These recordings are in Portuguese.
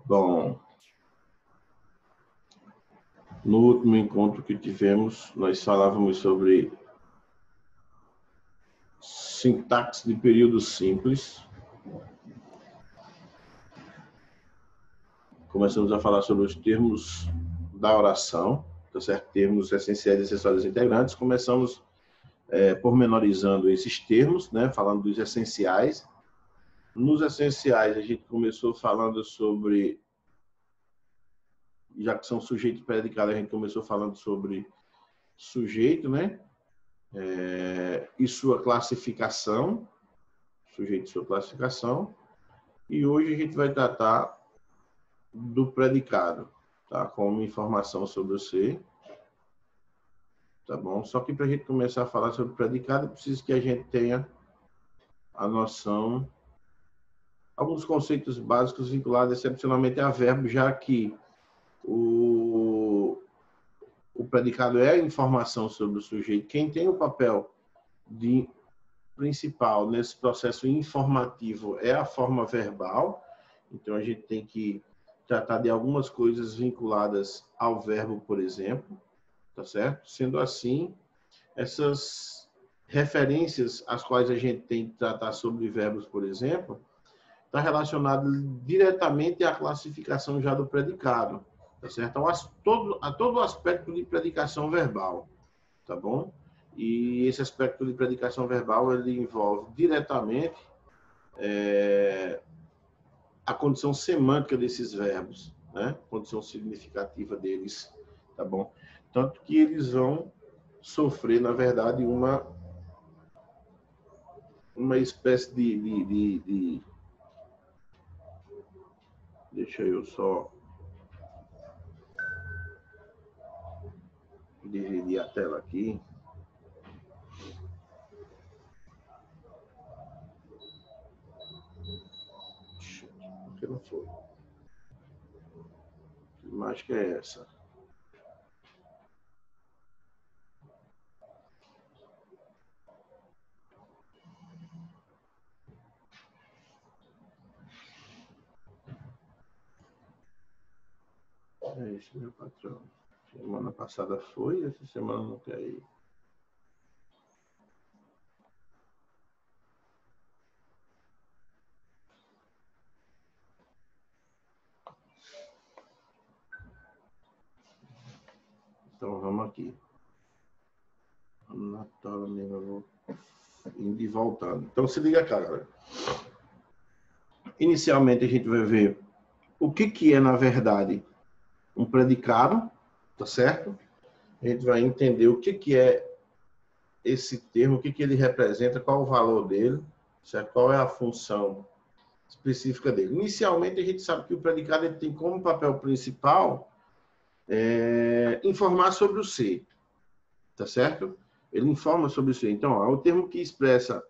Bom, no último encontro que tivemos, nós falávamos sobre sintaxe de período simples. Começamos a falar sobre os termos da oração, tá certo? Termos essenciais e acessórios integrantes. Começamos pormenorizando esses termos, né? Falando dos essenciais. Nos essenciais, a gente começou falando sobre, já que são sujeitos e predicados, a gente começou falando sobre sujeito, né? E sua classificação, sujeito e sua classificação. E hoje a gente vai tratar do predicado, tá? Como informação sobre o ser, tá bom? Só que para a gente começar a falar sobre o predicado, é preciso que a gente tenha a noção, alguns conceitos básicos vinculados excepcionalmente a verbo, já que o predicado é a informação sobre o sujeito. Quem tem o papel principal nesse processo informativo é a forma verbal. Então, a gente tem que tratar de algumas coisas vinculadas ao verbo, por exemplo, tá certo? Sendo assim, essas referências às quais a gente tem que tratar sobre verbos, por exemplo, está relacionado diretamente à classificação já do predicado, tá certo? A todo o aspecto de predicação verbal, tá bom? E esse aspecto de predicação verbal, ele envolve diretamente a condição semântica desses verbos, né? A condição significativa deles, tá bom? Tanto que eles vão sofrer, na verdade, uma espécie de... Deixa eu só dividir a tela aqui. Por que não foi? Que imagem que é essa? É isso, meu patrão. Semana passada foi, essa semana não quer ir. Então, vamos aqui. Na tela mesmo, eu vou indo e voltando. Então, se liga cá, galera. Inicialmente, a gente vai ver o que é, na verdade, um predicado, tá certo? A gente vai entender o que é esse termo, o que ele representa, qual o valor dele, certo? Qual é a função específica dele. Inicialmente, a gente sabe que o predicado ele tem como papel principal informar sobre o ser, tá certo? Ele informa sobre o ser. Então, ó, é o termo que expressa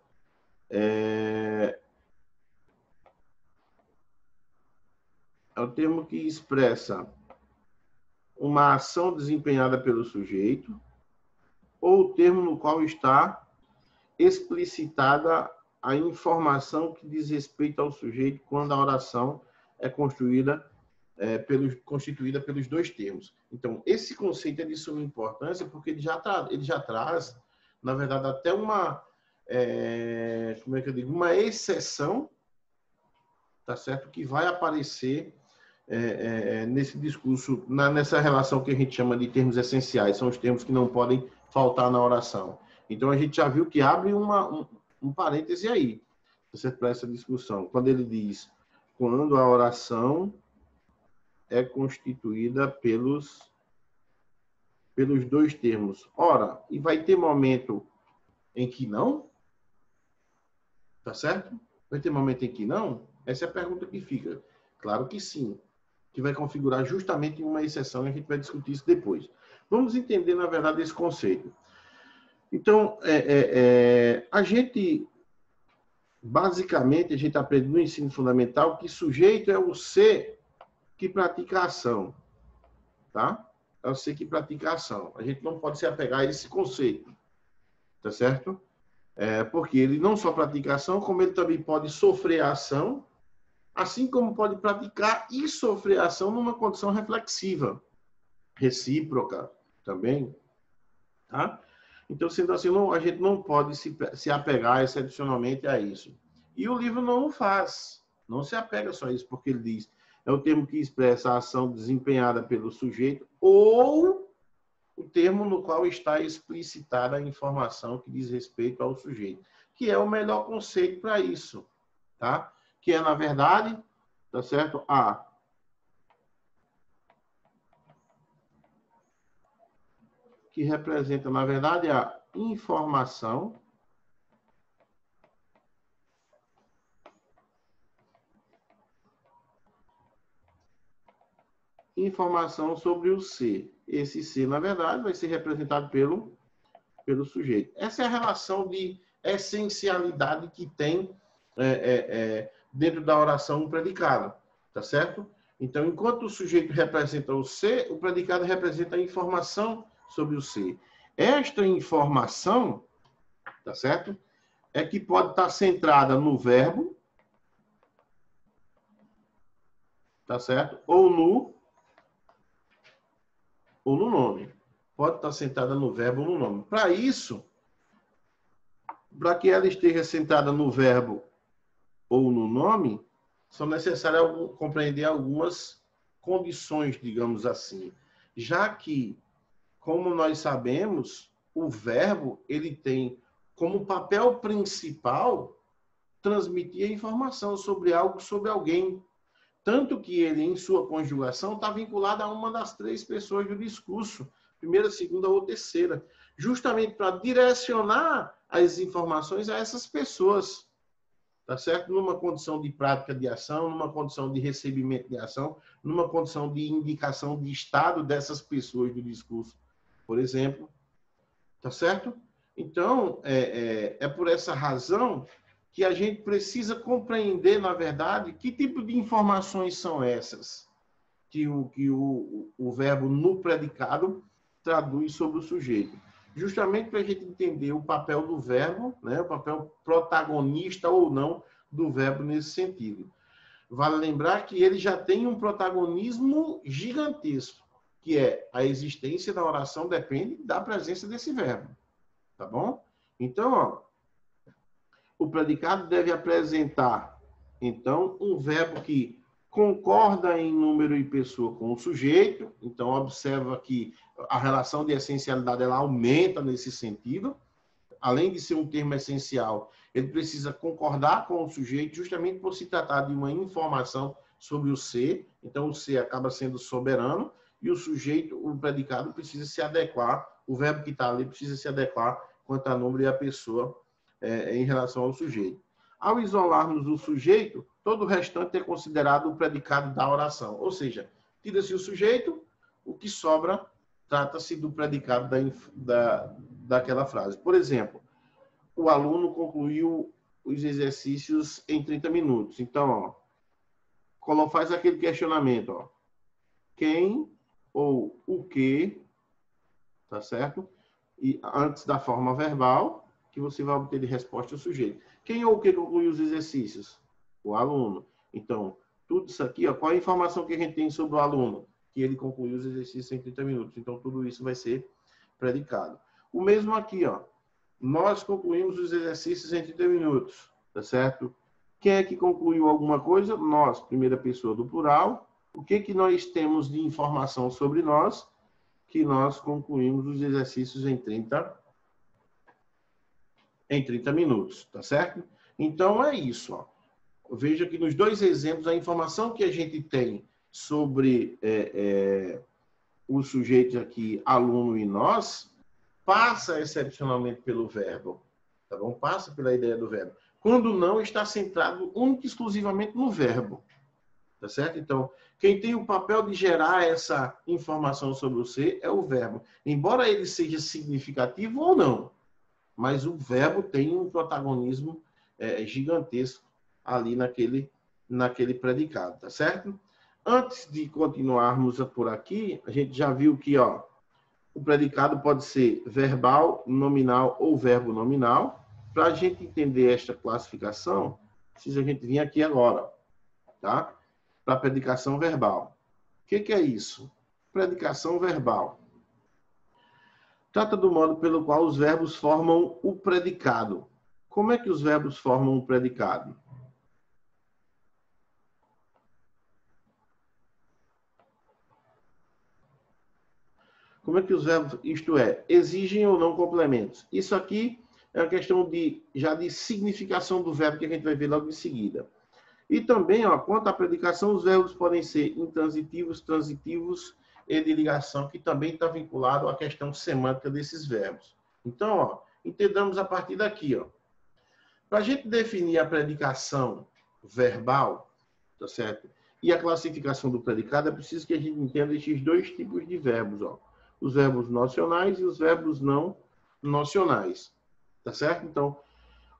é o termo que expressa uma ação desempenhada pelo sujeito ou o termo no qual está explicitada a informação que diz respeito ao sujeito quando a oração é constituída pelos dois termos. Então, esse conceito é de suma importância porque ele já traz, na verdade, até uma, como é que eu digo, uma exceção, tá certo? Que vai aparecer nesse discurso, nessa relação que a gente chama de termos essenciais, são os termos que não podem faltar na oração. Então, a gente já viu que abre um parêntese aí, para essa discussão. Quando ele diz, quando a oração é constituída pelos dois termos. Ora, e vai ter momento em que não? Tá certo? Vai ter momento em que não? Essa é a pergunta que fica. Claro que sim. Que vai configurar justamente uma exceção e a gente vai discutir isso depois. Vamos entender, na verdade, esse conceito. Então, a gente, basicamente, a gente aprende no ensino fundamental que sujeito é o ser que pratica a ação. Tá? É o ser que pratica a ação. A gente não pode se apegar a esse conceito. Tá certo? Porque ele não só pratica a ação, como ele também pode sofrer a ação assim como pode praticar e sofrer ação numa condição reflexiva, recíproca também, tá? Então, sendo assim, a gente não pode se apegar excepcionalmente a isso. E o livro não o faz, não se apega só a isso, porque ele diz, é o termo que expressa a ação desempenhada pelo sujeito ou o termo no qual está explicitada a informação que diz respeito ao sujeito, que é o melhor conceito para isso, tá? Que é, na verdade, tá certo? Que representa, na verdade, a informação sobre o ser. Esse ser, na verdade, vai ser representado pelo sujeito. Essa é a relação de essencialidade que tem dentro da oração predicada, tá certo? Então, enquanto o sujeito representa o ser, o predicado representa a informação sobre o ser. Esta informação, tá certo? É que pode estar centrada no verbo, tá certo? Ou no nome. Pode estar sentada no verbo ou no nome. Para isso, para que ela esteja sentada no verbo ou no nome, são necessárias compreender algumas condições, digamos assim. Já que, como nós sabemos, o verbo ele tem como papel principal transmitir a informação sobre algo, sobre alguém. Tanto que ele, em sua conjugação, está vinculado a uma das três pessoas do discurso, primeira, segunda ou terceira, justamente para direcionar as informações a essas pessoas, tá certo? Numa condição de prática de ação, numa condição de recebimento de ação, numa condição de indicação de estado dessas pessoas do discurso, por exemplo, tá certo? Então, é por essa razão que a gente precisa compreender, na verdade, que tipo de informações são essas que o verbo no predicado traduz sobre o sujeito. Justamente para a gente entender o papel do verbo, né, o papel protagonista ou não do verbo nesse sentido. Vale lembrar que ele já tem um protagonismo gigantesco, que é a existência da oração depende da presença desse verbo. Tá bom? Então, ó, o predicado deve apresentar, então, um verbo que concorda em número e pessoa com o sujeito. Então, observa que a relação de essencialidade ela aumenta nesse sentido. Além de ser um termo essencial, ele precisa concordar com o sujeito, justamente por se tratar de uma informação sobre o ser. Então, o ser acaba sendo soberano e o sujeito, o predicado, precisa se adequar, o verbo que está ali precisa se adequar quanto a número e a pessoa em relação ao sujeito. Ao isolarmos o sujeito, todo o restante é considerado o predicado da oração. Ou seja, tira-se o sujeito, o que sobra trata-se do predicado daquela frase. Por exemplo, o aluno concluiu os exercícios em 30 minutos. Então, ó, faz aquele questionamento, ó. Quem ou o que, tá certo? E antes da forma verbal, que você vai obter de resposta o sujeito. Quem ou o que concluiu os exercícios? O aluno. Então, tudo isso aqui, ó, qual a informação que a gente tem sobre o aluno? Que ele concluiu os exercícios em 30 minutos. Então, tudo isso vai ser predicado. O mesmo aqui, ó. Nós concluímos os exercícios em 30 minutos, tá certo? Quem é que concluiu alguma coisa? Nós, primeira pessoa do plural. O que nós temos de informação sobre nós? Que nós concluímos os exercícios em 30 minutos, tá certo? Então, é isso, ó. Veja que nos dois exemplos, a informação que a gente tem sobre os sujeitos aqui, aluno e nós, passa excepcionalmente pelo verbo, tá bom? Passa pela ideia do verbo. Quando não, está centrado única e exclusivamente no verbo, tá certo? Então, quem tem o papel de gerar essa informação sobre o ser é o verbo. Embora ele seja significativo ou não, mas o verbo tem um protagonismo gigantesco ali naquele predicado, tá certo? Antes de continuarmos por aqui, a gente já viu que, ó, o predicado pode ser verbal, nominal ou verbo nominal. Para a gente entender esta classificação, precisa a gente vir aqui agora. tá? Para predicação verbal. O que é isso? Predicação verbal. Trata do modo pelo qual os verbos formam o predicado. Como é que os verbos formam o predicado? Como é que os verbos, isto é, exigem ou não complementos? Isso aqui é uma questão já de significação do verbo que a gente vai ver logo em seguida. E também, ó, quanto à predicação, os verbos podem ser intransitivos, transitivos e de ligação, que também está vinculado à questão semântica desses verbos. Então, ó, entendamos a partir daqui, ó. Para a gente definir a predicação verbal, tá certo? E a classificação do predicado, é preciso que a gente entenda esses dois tipos de verbos, ó. Os verbos nocionais e os verbos não nocionais, tá certo? Então,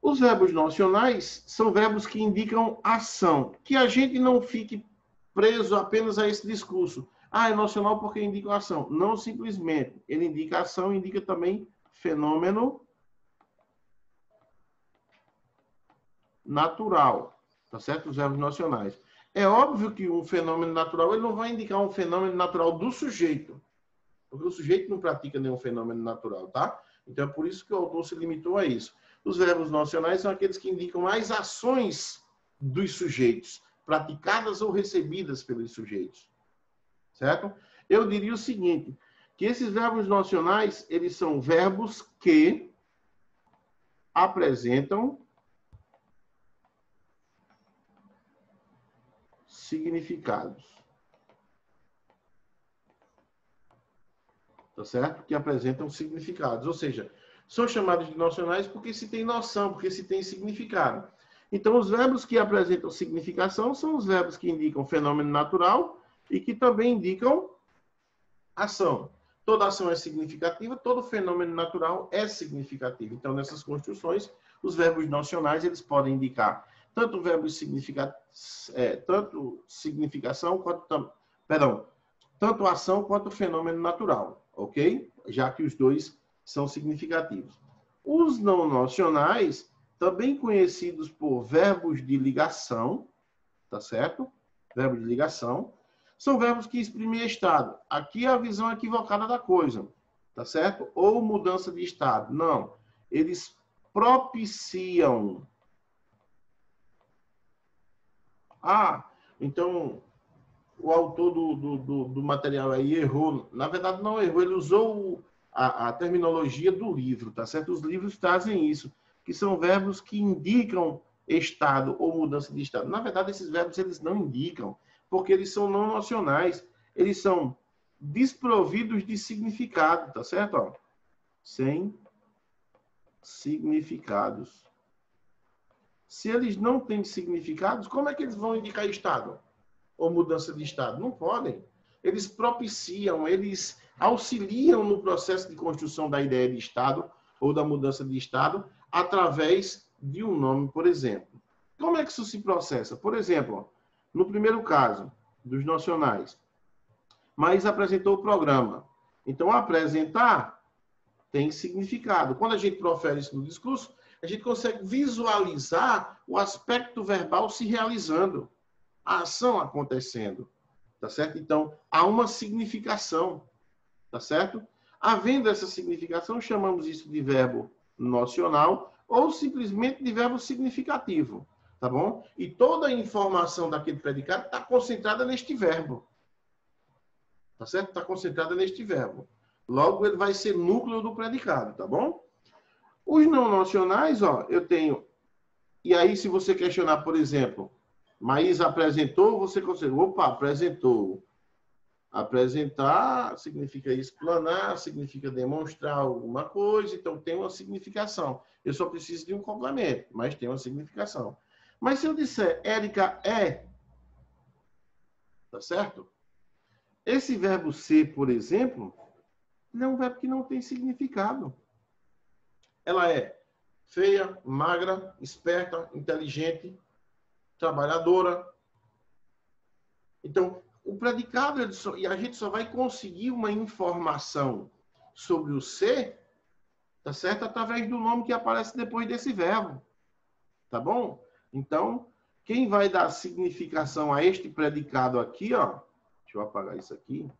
os verbos nocionais são verbos que indicam ação, que a gente não fique preso apenas a esse discurso. Ah, é nocional porque indica ação. Não simplesmente. Ele indica ação, indica também fenômeno natural, tá certo? Os verbos nocionais. É óbvio que um fenômeno natural, ele não vai indicar um fenômeno natural do sujeito, porque o sujeito não pratica nenhum fenômeno natural, tá? Então é por isso que o autor se limitou a isso. Os verbos nocionais são aqueles que indicam as ações dos sujeitos, praticadas ou recebidas pelos sujeitos, certo? Eu diria o seguinte, que esses verbos nocionais, eles são verbos que apresentam significados. Tá certo? Que apresentam significados. Ou seja, são chamados de nocionais porque se tem noção, porque se tem significado. Então, os verbos que apresentam significação são os verbos que indicam fenômeno natural e que também indicam ação. Toda ação é significativa, todo fenômeno natural é significativo. Então, nessas construções, os verbos nocionais, eles podem indicar tanto verbos tanto significação quanto, tanto ação quanto fenômeno natural, ok? Já que os dois são significativos. Os não nocionais, também conhecidos por verbos de ligação, tá certo? Verbo de ligação, são verbos que exprimem estado. Aqui é a visão equivocada da coisa, tá certo? Ou mudança de estado. Não. Eles propiciam. Ah, então o autor do material aí errou. Na verdade, não errou, ele usou a terminologia do livro, tá certo? Os livros trazem isso, que são verbos que indicam estado ou mudança de estado. Na verdade, esses verbos eles não indicam, porque eles são não nocionais, eles são desprovidos de significado, tá certo? Ó, sem significados. Se eles não têm significados, como é que eles vão indicar estado? Ou mudança de estado? Não podem. Eles propiciam, eles auxiliam no processo de construção da ideia de estado ou da mudança de estado através de um nome, por exemplo. Como é que isso se processa? Por exemplo, no primeiro caso dos nocionais, Maís apresentou o programa. Então, apresentar tem significado. Quando a gente profere isso no discurso, a gente consegue visualizar o aspecto verbal se realizando, a ação acontecendo, tá certo? Então, há uma significação, tá certo? Havendo essa significação, chamamos isso de verbo nocional ou simplesmente de verbo significativo, tá bom? E toda a informação daquele predicado está concentrada neste verbo, tá certo? Está concentrada neste verbo. Logo, ele vai ser núcleo do predicado, tá bom? Os não nocionais, ó, eu tenho... E aí, se você questionar, por exemplo, Maís apresentou, você consegue... Opa, apresentou. Apresentar significa explanar, significa demonstrar alguma coisa, então tem uma significação. Eu só preciso de um complemento, mas tem uma significação. Mas se eu disser Érica é, tá certo? Esse verbo ser, por exemplo, é um verbo que não tem significado. Ela é feia, magra, esperta, inteligente, trabalhadora. Então, o predicado, e a gente só vai conseguir uma informação sobre o ser, tá certo? Através do nome que aparece depois desse verbo, tá bom? Então, Quem vai dar significação a este predicado aqui, ó, deixa eu apagar isso aqui.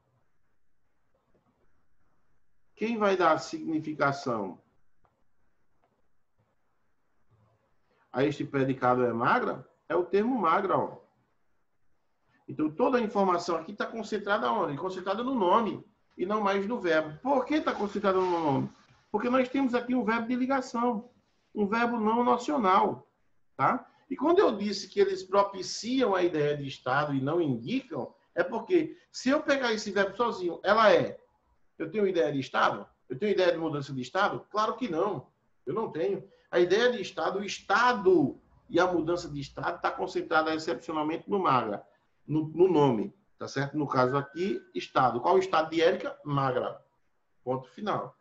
Quem vai dar significação a este predicado é magra? É o termo magra, ó. Então, toda a informação aqui está concentrada onde? Concentrada no nome e não mais no verbo. Por que está concentrada no nome? Porque nós temos aqui um verbo de ligação, um verbo não nocional, tá? E quando eu disse que eles propiciam a ideia de estado e não indicam, é porque se eu pegar esse verbo sozinho, ela é. Eu tenho ideia de estado? Eu tenho ideia de mudança de estado? Claro que não. Eu não tenho. A ideia de estado, o estado e a mudança de estado está concentrada excepcionalmente no magra, no nome, tá certo? No caso aqui, estado. Qual o estado de Érica? Magra. Ponto final.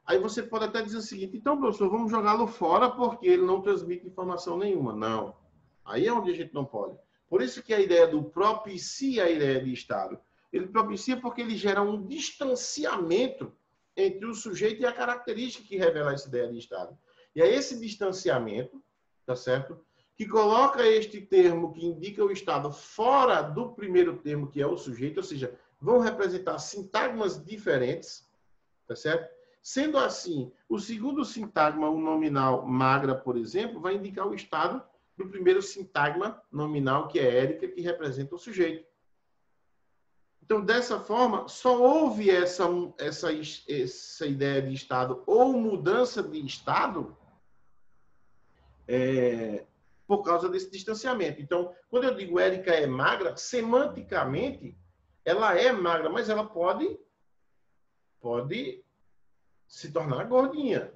Aí você pode até dizer o seguinte, então, professor, vamos jogá-lo fora porque ele não transmite informação nenhuma. Não. Aí é onde a gente não pode. Por isso que a ideia do propicia a ideia de estado. Ele propicia porque ele gera um distanciamento entre o sujeito e a característica que revela essa ideia de estado. E é esse distanciamento, tá certo? Que coloca este termo que indica o estado fora do primeiro termo, que é o sujeito, ou seja, vão representar sintagmas diferentes, tá certo? Sendo assim, o segundo sintagma, o nominal magra, por exemplo, vai indicar o estado do primeiro sintagma nominal, que é Érica, que representa o sujeito. Então, dessa forma, só houve essa ideia de estado ou mudança de estado por causa desse distanciamento. Então, quando eu digo Érica é magra, semanticamente, ela é magra, mas ela pode se tornar gordinha.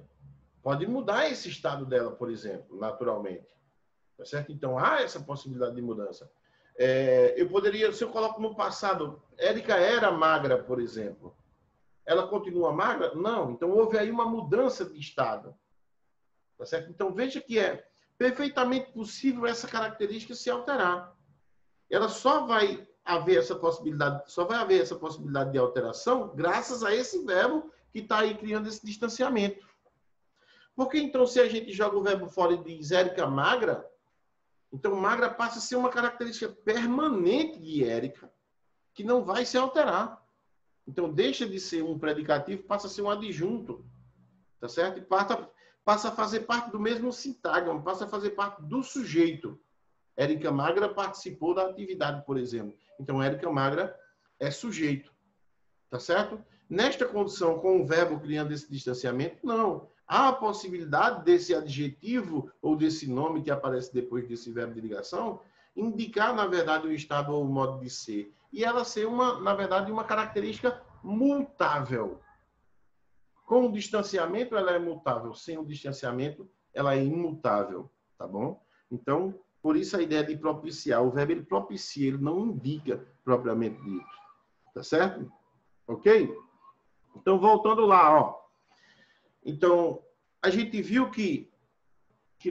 Pode mudar esse estado dela, por exemplo, naturalmente. Tá certo? Então, há essa possibilidade de mudança. Eu poderia, se eu coloco no passado, Érica era magra, por exemplo. Ela continua magra? Não. Então, houve aí uma mudança de estado. Tá certo? Então, veja que é perfeitamente possível essa característica se alterar. Ela só vai haver essa possibilidade de alteração graças a esse verbo que está aí criando esse distanciamento. Porque, então, se a gente joga o verbo fora e diz Érica magra, então magra passa a ser uma característica permanente de Érica, que não vai se alterar. Então, deixa de ser um predicativo, passa a ser um adjunto. Tá certo? E passa a fazer parte do mesmo sintagma, passa a fazer parte do sujeito. Érica magra participou da atividade, por exemplo. Então, Érica magra é sujeito. Tá certo? Nesta condição, com o verbo criando esse distanciamento, não. Há a possibilidade desse adjetivo ou desse nome que aparece depois desse verbo de ligação indicar, na verdade, o estado ou o modo de ser. E ela ser, na verdade, uma característica mutável. Com o distanciamento, ela é mutável. Sem o distanciamento, ela é imutável. Tá bom? Então, por isso a ideia de propiciar. O verbo ele propicia, ele não indica propriamente dito. Tá certo? Ok? Então, voltando lá, ó. Então, a gente viu que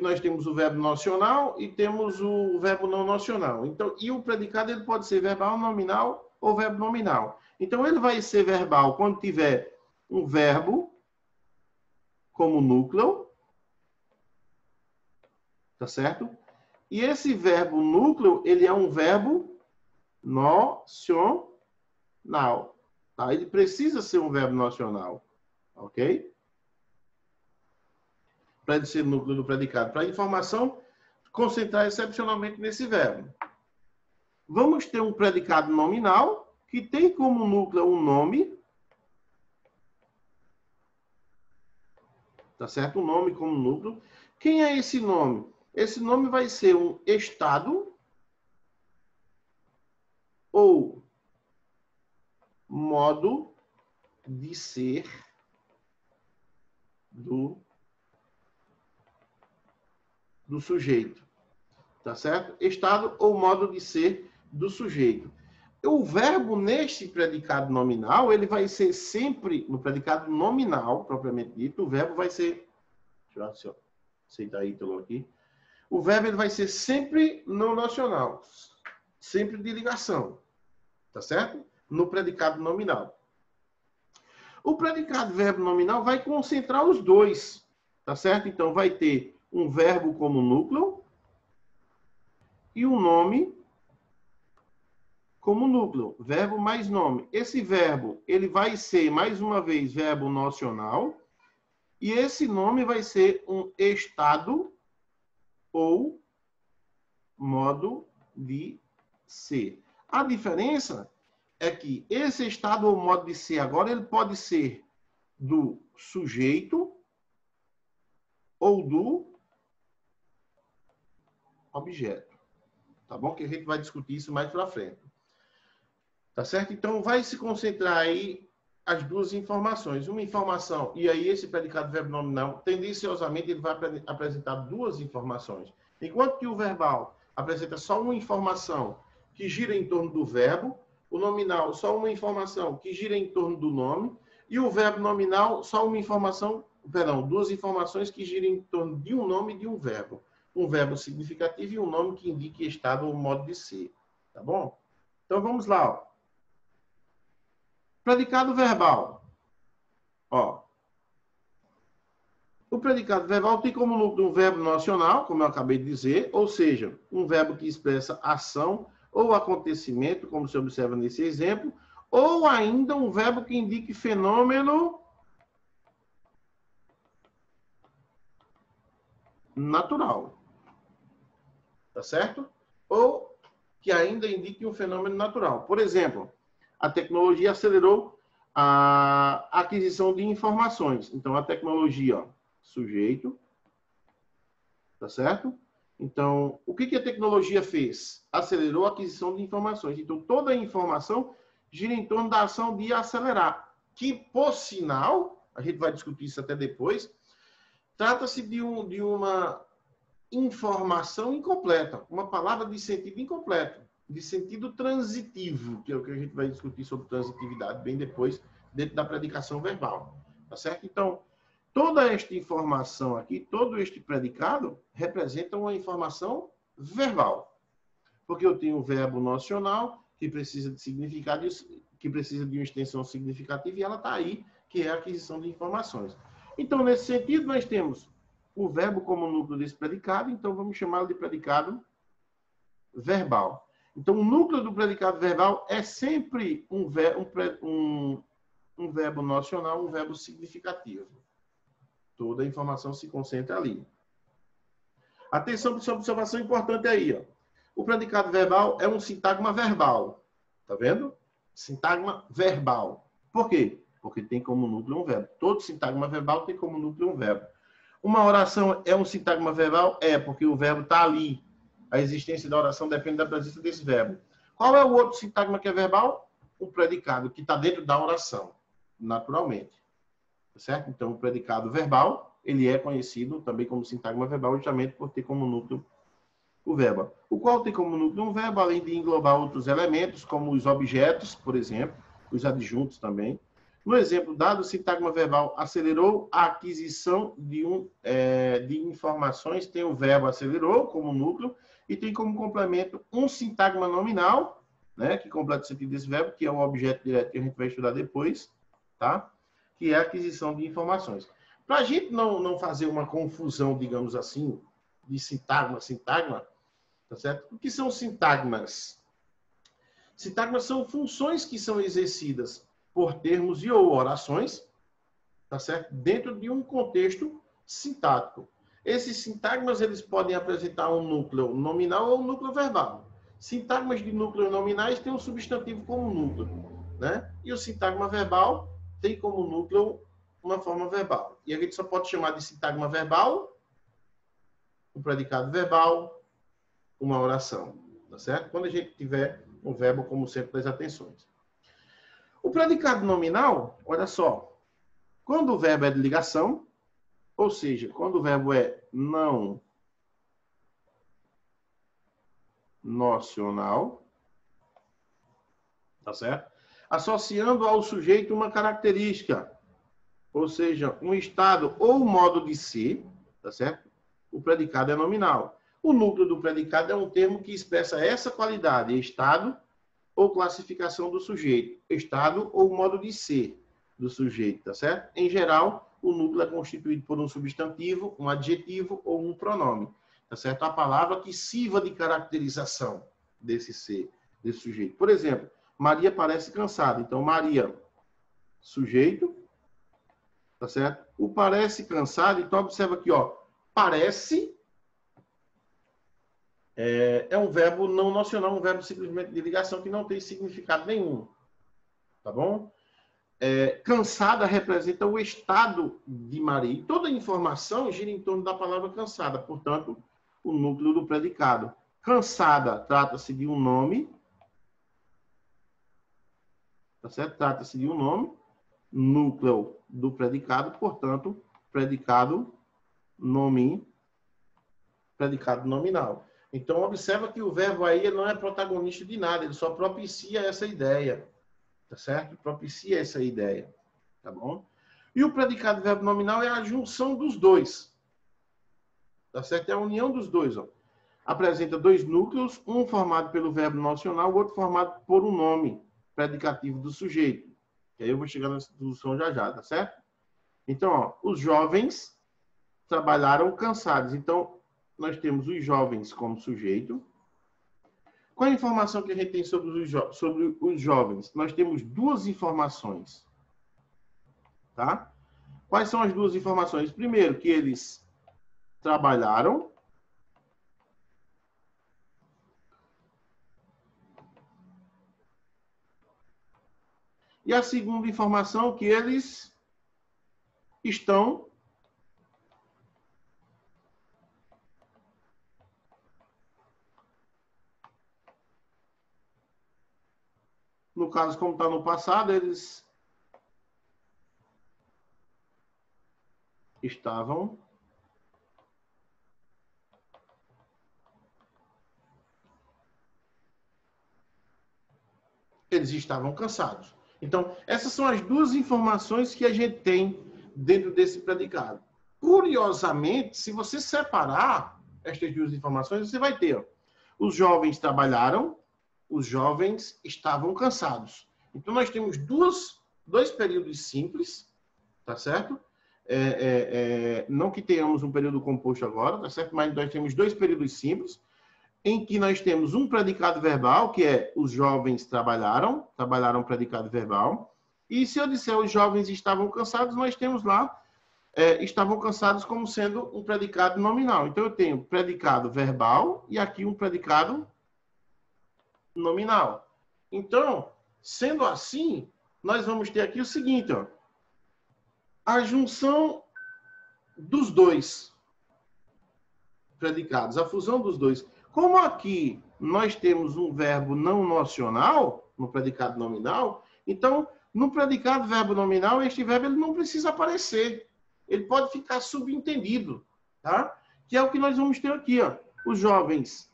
nós temos o verbo nocional e temos o verbo não nocional. Então, e o predicado ele pode ser verbal, nominal ou verbo nominal. Então, ele vai ser verbal quando tiver um verbo como núcleo, tá certo? E esse verbo núcleo, ele é um verbo nocional, tá? Ele precisa ser um verbo nocional, ok? Para ele ser núcleo do predicado. Para a informação concentrar excepcionalmente nesse verbo. Vamos ter um predicado nominal que tem como núcleo um nome. Tá certo? Um nome como núcleo. Quem é esse nome? Esse nome vai ser um estado ou modo de ser do sujeito. Tá certo? Estado ou modo de ser do sujeito. O verbo neste predicado nominal, ele vai ser sempre, no predicado nominal, propriamente dito, o verbo vai ser, deixa eu aceitar Ítalo aqui, o verbo ele vai ser sempre não nocional, sempre de ligação, tá certo? No predicado nominal. O predicado verbo nominal vai concentrar os dois, tá certo? Então, vai ter um verbo como núcleo e o nome como núcleo, verbo mais nome. Esse verbo, ele vai ser, mais uma vez, verbo nocional, e esse nome vai ser um estado ou modo de ser. A diferença é que esse estado ou modo de ser agora, ele pode ser do sujeito ou do objeto. Tá bom? Que a gente vai discutir isso mais para frente. Tá certo? Então, vai se concentrar aí as duas informações. Uma informação, e aí esse predicado verbo nominal, tendenciosamente, ele vai apresentar duas informações. Enquanto que o verbal apresenta só uma informação que gira em torno do verbo, o nominal só uma informação que gira em torno do nome, e o verbo nominal só uma informação, duas informações que giram em torno de um nome e de um verbo. Um verbo significativo e um nome que indique estado ou modo de ser. Tá bom? Então, vamos lá, ó. Predicado verbal. Ó. O predicado verbal tem como núcleo um verbo nocional, como eu acabei de dizer, ou seja, um verbo que expressa ação ou acontecimento, como se observa nesse exemplo, ou ainda um verbo que indique fenômeno natural. Tá certo? Ou que ainda indique um fenômeno natural. Por exemplo, a tecnologia acelerou a aquisição de informações. Então, a tecnologia, ó, sujeito, tá certo? Então, o que a tecnologia fez? Acelerou a aquisição de informações. Então, toda a informação gira em torno da ação de acelerar, que, por sinal, a gente vai discutir isso até depois, trata-se de uma informação incompleta, uma palavra de sentido incompleto, de sentido transitivo, que é o que a gente vai discutir sobre transitividade bem depois, dentro da predicação verbal. Tá certo? Então, toda esta informação aqui, todo este predicado, representa uma informação verbal. Porque eu tenho o verbo nocional, que precisa de significado, que precisa de uma extensão significativa, e ela está aí, que é a aquisição de informações. Então, nesse sentido, nós temos o verbo como núcleo desse predicado, então vamos chamá-lo de predicado verbal. Então, o núcleo do predicado verbal é sempre um verbo nocional, um verbo significativo. Toda a informação se concentra ali. Atenção para essa observação importante aí, ó. O predicado verbal é um sintagma verbal. Tá vendo? Sintagma verbal. Por quê? Porque tem como núcleo um verbo. Todo sintagma verbal tem como núcleo um verbo. Uma oração é um sintagma verbal? É, porque o verbo está ali. A existência da oração depende da presença desse verbo. Qual é o outro sintagma que é verbal? O predicado, que está dentro da oração, naturalmente. Certo? Então, o predicado verbal, ele é conhecido também como sintagma verbal, justamente por ter como núcleo o verbo. O qual tem como núcleo um verbo, além de englobar outros elementos, como os objetos, por exemplo, os adjuntos também. No exemplo dado, o sintagma verbal acelerou a aquisição de informações, tem o verbo acelerou como núcleo, e tem como complemento um sintagma nominal, né, que completa o sentido desse verbo, que é o objeto direto que a gente vai estudar depois, tá? Que é a aquisição de informações. Para a gente não fazer uma confusão, digamos assim, de sintagma, tá certo? O que são sintagmas? Sintagmas são funções que são exercidas por termos e ou orações, tá certo? Dentro de um contexto sintático. Esses sintagmas, eles podem apresentar um núcleo nominal ou um núcleo verbal. Sintagmas de núcleos nominais têm um substantivo como núcleo, né? E o sintagma verbal tem como núcleo uma forma verbal. E a gente só pode chamar de sintagma verbal um predicado verbal, uma oração, tá certo? Quando a gente tiver um verbo como centro das atenções. O predicado nominal, olha só, quando o verbo é de ligação, ou seja, quando o verbo é não nocional, tá certo? Associando ao sujeito uma característica, ou seja, um estado ou modo de ser, tá certo? O predicado é nominal. O núcleo do predicado é um termo que expressa essa qualidade, estado ou classificação do sujeito, estado ou modo de ser do sujeito, tá certo? Em geral, o núcleo é constituído por um substantivo, um adjetivo ou um pronome. tá certo? A palavra que sirva de caracterização desse ser, desse sujeito. Por exemplo, Maria parece cansada. Então, Maria, sujeito, tá certo? O parece cansado, então observa aqui, ó, parece é um verbo não nocional, um verbo simplesmente de ligação que não tem significado nenhum, tá bom? Cansada representa o estado de Maria. E toda informação gira em torno da palavra cansada, portanto, o núcleo do predicado. Cansada trata-se de um nome, tá certo? Trata-se de um nome, núcleo do predicado, portanto, predicado nominal. Então, observa que o verbo aí ele não é protagonista de nada, ele só propicia essa ideia, tá certo? Propicia essa ideia, tá bom? E o predicado verbo nominal é a junção dos dois, tá certo? É a união dos dois, ó. Apresenta dois núcleos, um formado pelo verbo nocional, o outro formado por um nome predicativo do sujeito. E aí eu vou chegar nessa introdução já, tá certo? Então, ó, os jovens trabalharam cansados. Então, nós temos os jovens como sujeito. Qual a informação que a gente tem sobre os jovens? Nós temos duas informações. Tá? Quais são as duas informações? Primeiro, que eles trabalharam. E a segunda informação, que eles estão no caso, como está no passado, eles estavam cansados. Então, essas são as duas informações que a gente tem dentro desse predicado. Curiosamente, se você separar estas duas informações, você vai ter, ó, os jovens trabalharam, os jovens estavam cansados. Então, nós temos dois períodos simples, tá certo? Não que tenhamos um período composto agora, tá certo? Mas nós temos dois períodos simples, em que nós temos um predicado verbal, que é os jovens trabalharam predicado verbal. E se eu disser os jovens estavam cansados, nós temos lá, estavam cansados como sendo um predicado nominal. Então, eu tenho predicado verbal e aqui um predicado nominal. Então, sendo assim, nós vamos ter aqui o seguinte, ó, a junção dos dois predicados, a fusão dos dois. Como aqui nós temos um verbo não nocional, no predicado nominal, então, no predicado verbo nominal, este verbo ele não precisa aparecer. Ele pode ficar subentendido, tá? Que é o que nós vamos ter aqui, ó. Os jovens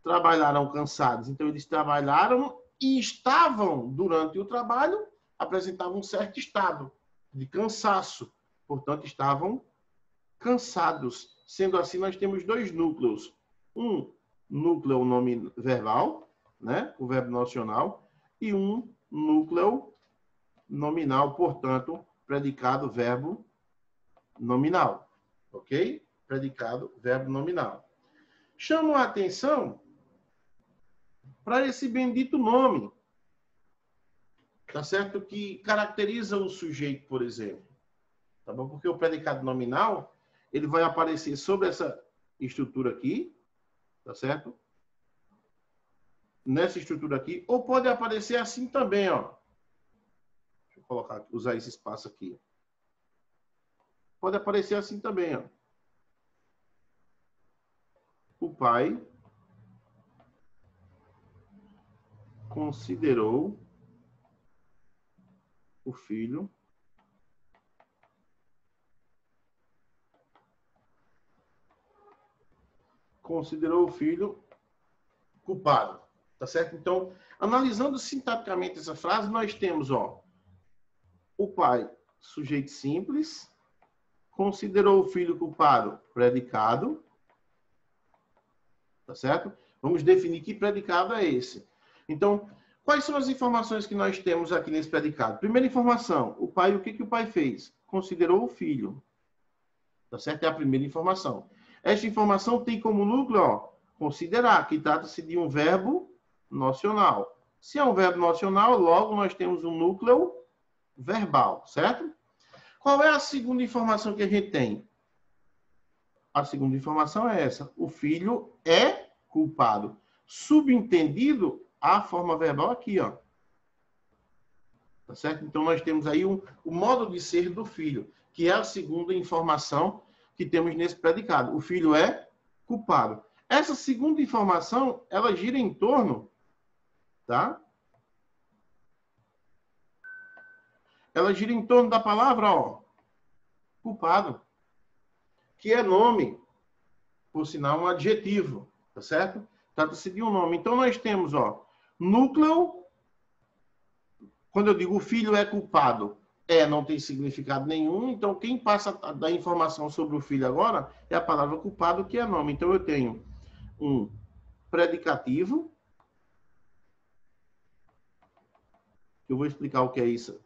trabalharam cansados, então eles trabalharam e estavam, durante o trabalho, apresentavam um certo estado de cansaço. Portanto, estavam cansados. Sendo assim, nós temos dois núcleos. Um núcleo, o nome verbal, né? O verbo nocional, e um núcleo nominal, portanto, predicado verbo nominal. Ok? Predicado verbo nominal. Chamo a atenção para esse bendito nome, tá certo? Que caracteriza o sujeito, por exemplo. Tá bom? Porque o predicado nominal, ele vai aparecer sobre essa estrutura aqui, tá certo? Nessa estrutura aqui, ou pode aparecer assim também, ó. Deixa eu colocar, usar esse espaço aqui. Pode aparecer assim também, ó. O pai considerou o filho culpado, tá certo? Então, analisando sintaticamente essa frase, nós temos, ó, o pai, sujeito simples, considerou o filho culpado, predicado, tá certo? Vamos definir que predicado é esse. Então, quais são as informações que nós temos aqui nesse predicado? Primeira informação, o pai, o que o pai fez? Considerou o filho. Tá certo? É a primeira informação. Esta informação tem como núcleo, ó, considerar, que trata-se de um verbo nocional. Se é um verbo nocional, logo nós temos um núcleo verbal, certo? Qual é a segunda informação que a gente tem? A segunda informação é essa. O filho é culpado. Subentendido a forma verbal aqui, ó. Tá certo? Então, nós temos aí o modo de ser do filho, que é a segunda informação que temos nesse predicado. O filho é culpado. Essa segunda informação, ela gira em torno, tá? Ela gira em torno da palavra, ó, culpado, que é nome, por sinal, um adjetivo, tá certo? Trata-se de um nome. Então, nós temos, ó, núcleo. Quando eu digo o filho é culpado, não tem significado nenhum. Então, quem passa a dar informação sobre o filho agora é a palavra culpado, que é nome. Então, eu tenho um predicativo. Eu vou explicar o que é isso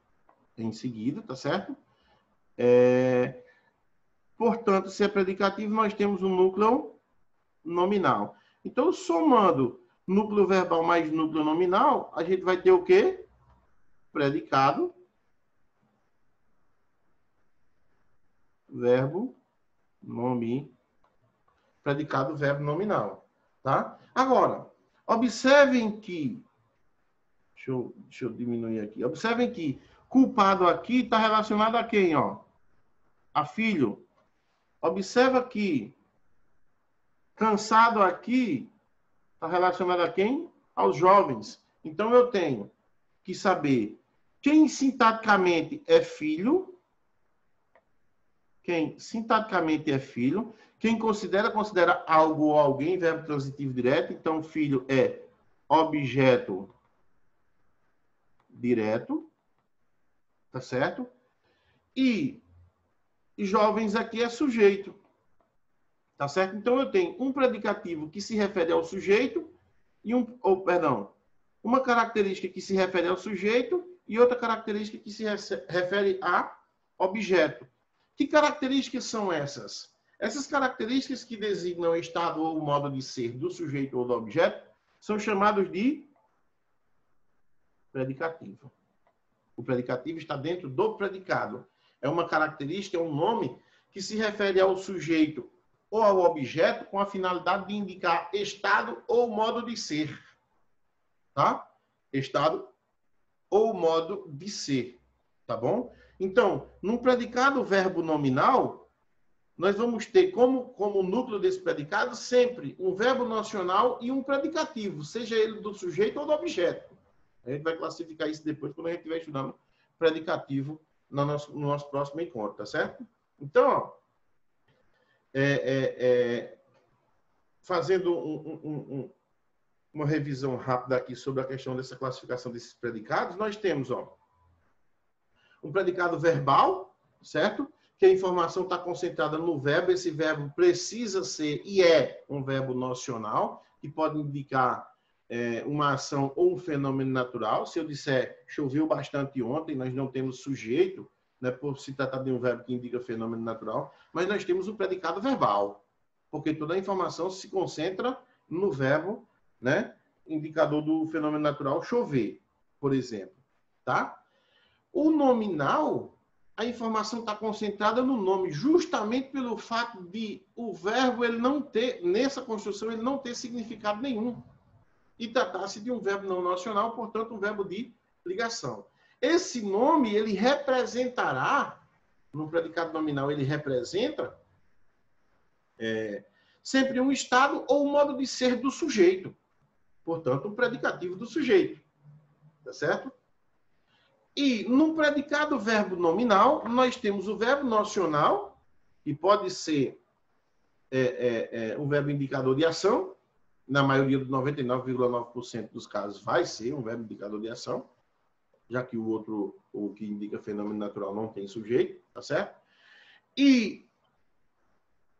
em seguida, tá certo? Portanto, se é predicativo, nós temos um núcleo nominal. Então, somando núcleo verbal mais núcleo nominal, a gente vai ter o quê? Predicado, verbo, nome, predicado, verbo nominal, tá? Agora, observem que, deixa eu diminuir aqui, observem que culpado aqui está relacionado a quem, ó? A filho. Observa que cansado aqui está relacionado a quem? Aos jovens. Então, eu tenho que saber quem sintaticamente é filho. Quem sintaticamente é filho. Quem considera algo ou alguém, verbo transitivo direto. Então, filho é objeto direto. Tá certo? E jovens aqui é sujeito. Tá certo? Então, eu tenho um predicativo que se refere ao sujeito e uma característica que se refere ao sujeito e outra característica que se refere a objeto. Que características são essas? Essas características que designam o estado ou o modo de ser do sujeito ou do objeto são chamados de predicativo. O predicativo está dentro do predicado. É uma característica, é um nome que se refere ao sujeito ou ao objeto com a finalidade de indicar estado ou modo de ser. Tá? Estado ou modo de ser. Tá bom? Então, num predicado verbo nominal, nós vamos ter como núcleo desse predicado sempre um verbo nocional e um predicativo, seja ele do sujeito ou do objeto. A gente vai classificar isso depois, quando a gente estiver estudando predicativo no nosso próximo encontro, tá certo? Então, ó, fazendo uma revisão rápida aqui sobre a questão dessa classificação desses predicados, nós temos, ó, um predicado verbal, certo? Que a informação está concentrada no verbo. Esse verbo precisa ser e é um verbo nocional, que pode indicar uma ação ou um fenômeno natural. Se eu disser choveu bastante ontem, nós não temos sujeito, né, por se tratar de um verbo que indica fenômeno natural, mas nós temos o predicado verbal, porque toda a informação se concentra no verbo, né, indicador do fenômeno natural chover, por exemplo, tá? O nominal, a informação está concentrada no nome, justamente pelo fato de o verbo ele não ter, nessa construção, ele não ter significado nenhum. E tratar-se de um verbo não nocional, portanto, um verbo de ligação. Esse nome, ele representará, no predicado nominal, ele representa sempre um estado ou um modo de ser do sujeito. Portanto, um predicativo do sujeito. Tá certo? E no predicado verbo nominal, nós temos o verbo nocional, que pode ser um verbo indicador de ação. Na maioria dos 99,9% dos casos vai ser um verbo indicador de ação, já que o outro, o que indica fenômeno natural, não tem sujeito, tá certo? E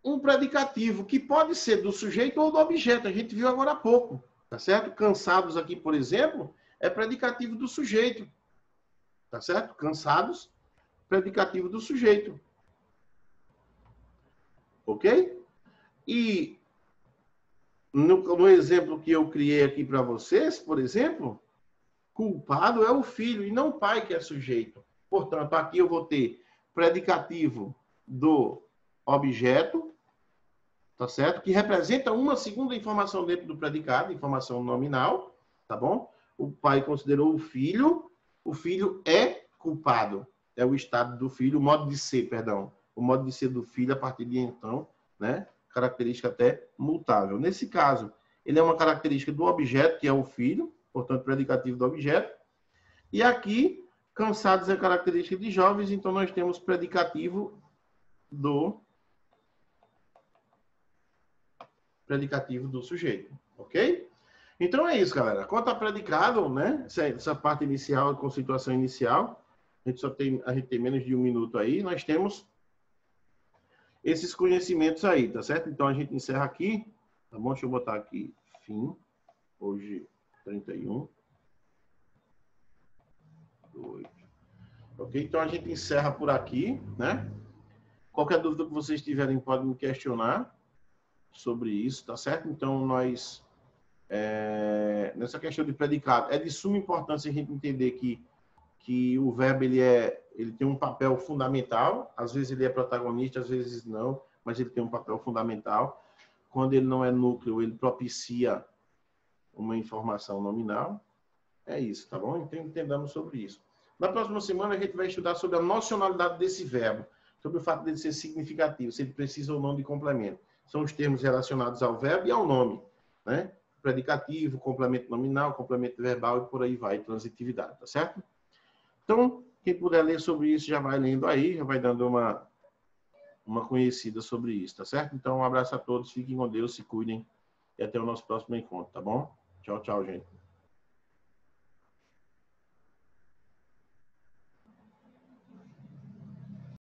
um predicativo que pode ser do sujeito ou do objeto. A gente viu agora há pouco, tá certo? Cansados aqui, por exemplo, é predicativo do sujeito. Tá certo? Cansados, predicativo do sujeito. Ok? E no exemplo que eu criei aqui para vocês, por exemplo, culpado é o filho e não o pai que é sujeito. Portanto, aqui eu vou ter predicativo do objeto, tá certo? Que representa uma segunda informação dentro do predicado, informação nominal, tá bom? O pai considerou o filho é culpado. É o estado do filho, o modo de ser, perdão. O modo de ser do filho a partir de então, né? Característica até mutável. Nesse caso, ele é uma característica do objeto, que é o filho, portanto, predicativo do objeto. E aqui, cansados é característica de jovens, então nós temos predicativo do sujeito, ok? Então é isso, galera. Quanto a predicado, né? Essa parte inicial, com situação inicial, a gente tem menos de 1 minuto aí, nós temos esses conhecimentos aí, tá certo? Então a gente encerra aqui, tá bom? Deixa eu botar aqui, fim, hoje 31. 8. Ok? Então a gente encerra por aqui, né? Qualquer dúvida que vocês tiverem, podem me questionar sobre isso, tá certo? Então nós, nessa questão de predicado, é de suma importância a gente entender que o verbo ele tem um papel fundamental, às vezes ele é protagonista, às vezes não, mas ele tem um papel fundamental. Quando ele não é núcleo, ele propicia uma informação nominal. É isso, tá bom? Então entendamos sobre isso. Na próxima semana a gente vai estudar sobre a nocionalidade desse verbo, sobre o fato dele ser significativo, se ele precisa ou não de complemento. São os termos relacionados ao verbo e ao nome, né? Predicativo, complemento nominal, complemento verbal e por aí vai, transitividade, tá certo? Então, quem puder ler sobre isso já vai lendo aí, já vai dando uma conhecida sobre isso, tá certo? Então, um abraço a todos, fiquem com Deus, se cuidem e até o nosso próximo encontro, tá bom? Tchau, tchau, gente.